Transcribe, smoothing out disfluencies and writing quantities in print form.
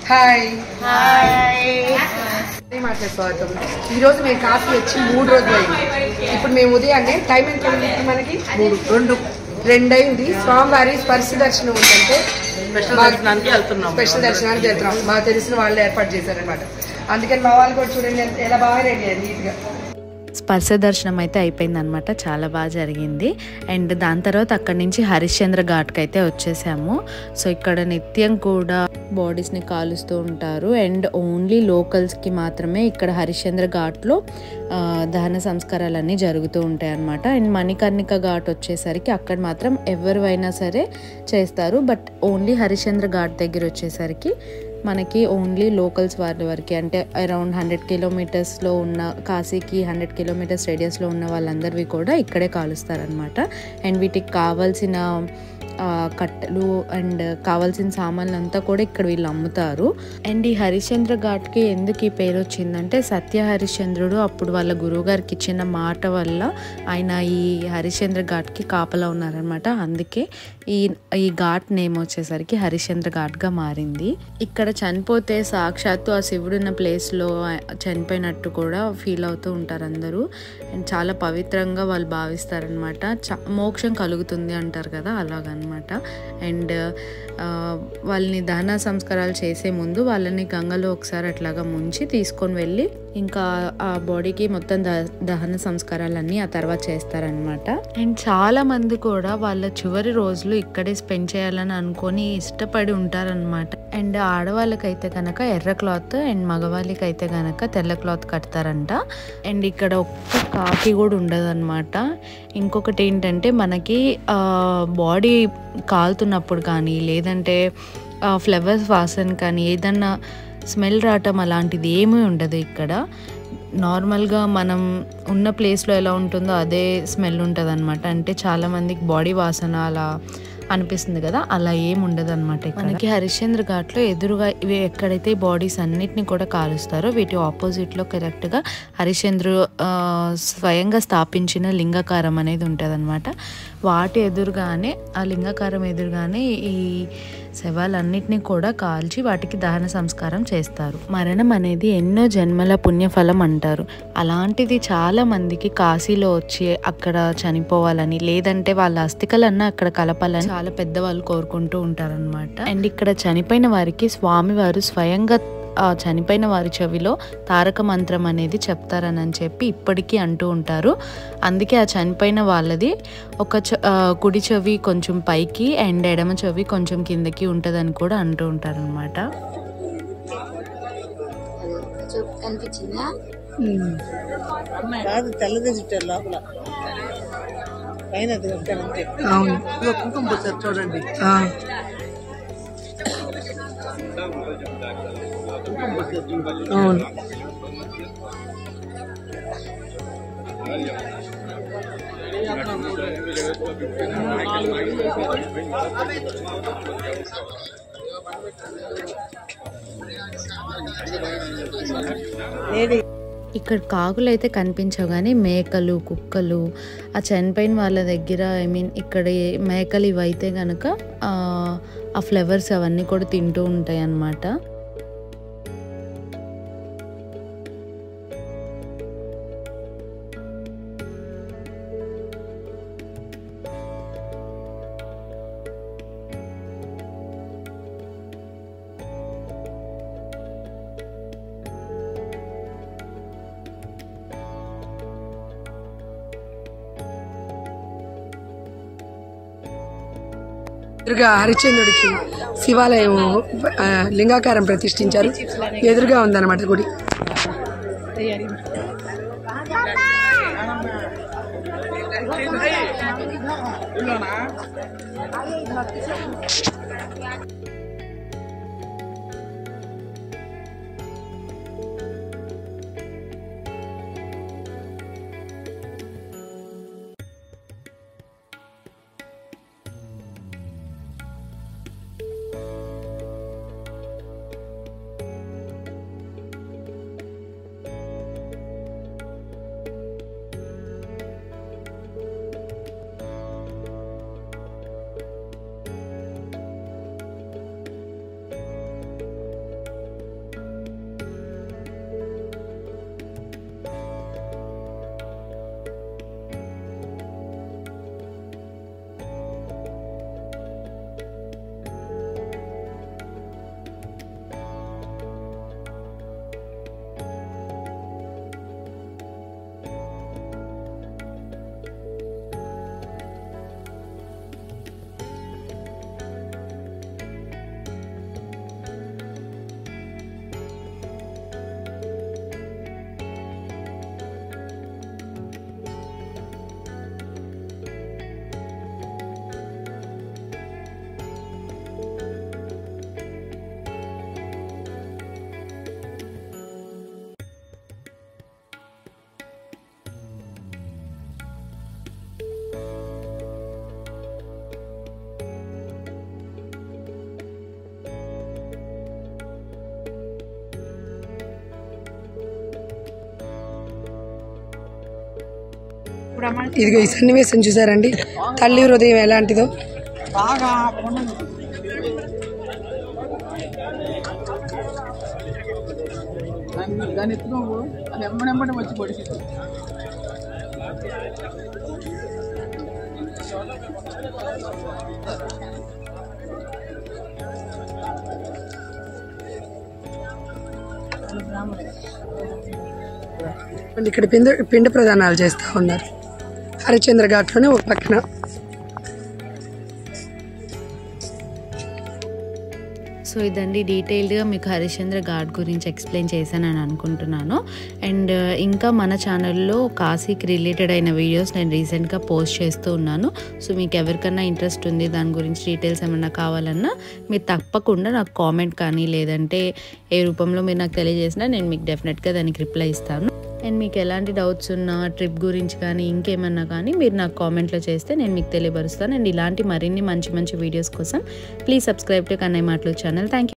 Hi hi మాట్లాడే స్వాగతం. ఈరోజు మేము కాశీ వచ్చి 3 రోజులు అయింది. ఇప్పుడు మేము ఉదయాన్నే టైం ఎంత అయింది మనకి? 2 అయింది. స్వామివారి స్పర్శ దర్శనం ఉందంటే స్పెషల్ దర్శనానికి వెళ్తున్నాం. బాగా తెలిసిన వాళ్ళు ఏర్పాటు చేశారనమాట. అందుకని మా వాళ్ళు కూడా చూడండి ఎలా బాగా రెడీ అయ్యారు నీట్గా. స్పర్శ దర్శనం అయితే అయిపోయిందనమాట. చాలా బాగా జరిగింది. అండ్ దాని తర్వాత అక్కడి నుంచి హరిశ్చంద్ర ఘాట్కి అయితే వచ్చేసాము. సో ఇక్కడ నిత్యం కూడా బాడీస్ని కాలుస్తూ ఉంటారు. అండ్ ఓన్లీ లోకల్స్కి మాత్రమే ఇక్కడ హరిశ్చంద్ర ఘాట్లో దహన సంస్కారాలన్నీ జరుగుతూ ఉంటాయి అన్నమాట. అండ్ మణికర్ణిక ఘాట్ వచ్చేసరికి అక్కడ మాత్రం ఎవరివైనా సరే చేస్తారు. బట్ ఓన్లీ హరిశ్చంద్ర ఘాట్ దగ్గర వచ్చేసరికి మనకి ఓన్లీ లోకల్స్ వాళ్ళ వరకు, అంటే అరౌండ్ 100 కిలోమీటర్స్లో ఉన్న కాశీకి 100 కిలోమీటర్స్ రేడియస్లో ఉన్న వాళ్ళందరివి కూడా ఇక్కడే కాలుస్తారనమాట. అండ్ వీటికి కావాల్సిన కట్టెలు అండ్ కావాల్సిన సామాన్లు అంతా కూడా ఇక్కడ వీళ్ళు అమ్ముతారు. అండ్ ఈ హరిశ్చంద్ర ఘాట్కి ఎందుకు ఈ పేరు వచ్చిందంటే సత్య హరిశ్చంద్రుడు అప్పుడు వాళ్ళ గురువుగారికి ఇచ్చిన మాట వల్ల ఆయన ఈ హరిశ్చంద్ర ఘాట్కి కాపలా ఉన్నారనమాట. అందుకే ఈ ఘాట్ నేమ్ వచ్చేసరికి హరిశ్చంద్ర ఘాట్గా మారింది. ఇక్కడ చనిపోతే సాక్షాత్తు ఆ శివుడు ఉన్న ప్లేస్లో చనిపోయినట్టు కూడా ఫీల్ అవుతూ ఉంటారు అందరూ. అండ్ చాలా పవిత్రంగా వాళ్ళు భావిస్తారనమాట. మోక్షం కలుగుతుంది అంటారు కదా, అలాగనమాట. అండ్ వాళ్ళని దహన సంస్కారాలు చేసే ముందు వాళ్ళని గంగలో ఒకసారి అట్లాగా ముంచి తీసుకొని వెళ్ళి ఇంకా ఆ బాడీకి మొత్తం దహన సంస్కారాలన్నీ ఆ తర్వాత చేస్తారనమాట. అండ్ చాలా మంది కూడా వాళ్ళ చివరి రోజులు ఇక్కడే స్పెండ్ చేయాలని అనుకొని ఇష్టపడి ఉంటారనమాట. అండ్ ఆడవాళ్ళకైతే కనుక ఎర్ర క్లాత్ అండ్ మగవాళ్ళకి అయితే కనుక తెల్ల క్లాత్ కడతారంట. అండ్ ఇక్కడ ఒక్క కాకి కూడా ఉండదు అనమాట. ఇంకొకటి ఏంటంటే మనకి బాడీ కాలుతున్నప్పుడు కానీ లేదంటే ఫ్లవర్స్ వాసన కానీ ఏదన్నా స్మెల్ రావటం అలాంటిది ఏమీ ఉండదు ఇక్కడ. నార్మల్గా మనం ఉన్న ప్లేస్లో ఎలా ఉంటుందో అదే స్మెల్ ఉంటుంది అనమాట. అంటే చాలామందికి బాడీ వాసన అలా అనిపిస్తుంది కదా, అలా ఏమి ఉండదు అనమాట. మనకి హరిశ్చంద్ర ఘాట్లో ఎదురుగా ఇవి ఎక్కడైతే బాడీస్ అన్నిటిని కూడా కాలుస్తారో వీటి ఆపోజిట్లో కరెక్ట్గా హరిశ్చంద్రు స్వయంగా స్థాపించిన లింగకారం అనేది ఉంటుంది అనమాట. వాటి ఎదురుగానే ఆ లింగకారం ఎదురుగానే ఈ శవాలన్నిటినీ కూడా కాల్చి వాటికి దహన సంస్కారం చేస్తారు. మరణం అనేది ఎన్నో జన్మల పుణ్యఫలం అంటారు. అలాంటిది చాలా మందికి కాశీలో వచ్చి అక్కడ చనిపోవాలని లేదంటే వాళ్ళ అస్థికలన్నా అక్కడ కలపాలని చాలా పెద్దవాళ్ళు కోరుకుంటూ ఉంటారనమాట. అండ్ ఇక్కడ చనిపోయిన వారికి స్వామివారు స్వయంగా చనిపోయిన వారి చెవిలో తారక మంత్రం అనేది చెప్తారని చెప్పి ఇప్పటికీ అంటూ ఉంటారు. అందుకే ఆ చనిపోయిన వాళ్ళది ఒక కుడి చెవి కొంచెం పైకి అండ్ ఎడమ చెవి కొంచెం కిందకి ఉంటుందని కూడా అంటూ ఉంటారనమాట. చూడండి అవును. ఇక్కడ కాకులు అయితే కనిపించవు కానీ మేకలు, కుక్కలు ఆ చనిపోయిన వాళ్ళ దగ్గర ఇక్కడ మేకలు ఇవైతే కనుక ఆ ఫ్లవర్స్ అవన్నీ కూడా తింటూ ఉంటాయి అన్నమాట. ఎదురుగా హరిశ్చంద్రుడికి శివాలయం లింగాకారం ప్రతిష్ఠించారు. ఎదురుగా ఉందన్నమాట గుడి. ఇదిగో ఈ సన్నివేశం చూసారండి, తల్లి హృదయం ఎలాంటిదో. బాగా దాని ఎత్తుకోవు, అది ఎమ్మడెమ్మడి వచ్చి పొడిచి ఇక్కడ పిండ ప్రదానాలు చేస్తూ ఉన్నారు హరిశ్చంద్ర ఘాట్లోనే ఒక పక్కన. సో ఇదండి డీటెయిల్డ్గా మీకు హరిశ్చంద్ర ఘాట్ గురించి ఎక్స్ప్లెయిన్ చేశానని అనుకుంటున్నాను. అండ్ ఇంకా మన ఛానల్లో కాశీకి రిలేటెడ్ అయిన వీడియోస్ నేను రీసెంట్గా పోస్ట్ చేస్తూ ఉన్నాను. సో మీకు ఎవరికన్నా ఇంట్రెస్ట్ ఉంది, దాని గురించి డీటెయిల్స్ ఏమన్నా కావాలన్నా మీరు తప్పకుండా నాకు కామెంట్ కానీ లేదంటే ఏ రూపంలో మీరు నాకు తెలియజేసినా నేను మీకు డెఫినెట్గా దానికి రిప్లై ఇస్తాను. అండ్ మీకు ఎలాంటి డౌట్స్ ఉన్నా ట్రిప్ గురించి కానీ ఇంకేమన్నా కానీ మీరు నాకు కామెంట్లో చేస్తే నేను మీకు తెలియపరుస్తాను. అండ్ ఇలాంటి మరిన్ని మంచి మంచి వీడియోస్ కోసం ప్లీజ్ సబ్స్క్రైబ్ టు కన్నయ్య మాటలు ఛానల్. Thank you.